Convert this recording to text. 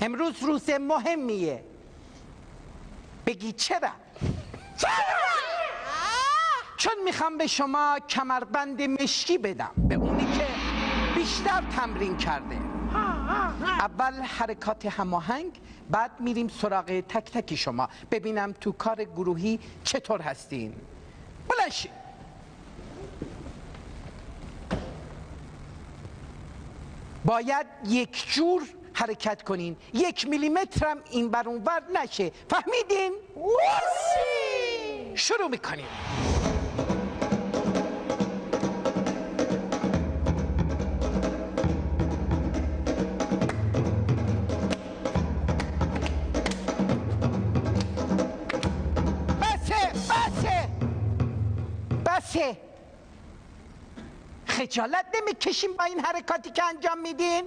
امروز روز مهمیه. بگی چرا؟ چون میخوام به شما کمربند مشکی بدم، به اونی که بیشتر تمرین کرده. اول حرکات هماهنگ، بعد میریم سراغ تک تک شما، ببینم تو کار گروهی چطور هستین. بلند شید. باید یک جور حرکت کنین، 1 میلیمتر هم این بر اون ور نشه. فهمیدین؟ شروع میکنیم. بسه. خجالت نمیکشیم با این حرکاتی که انجام میدین؟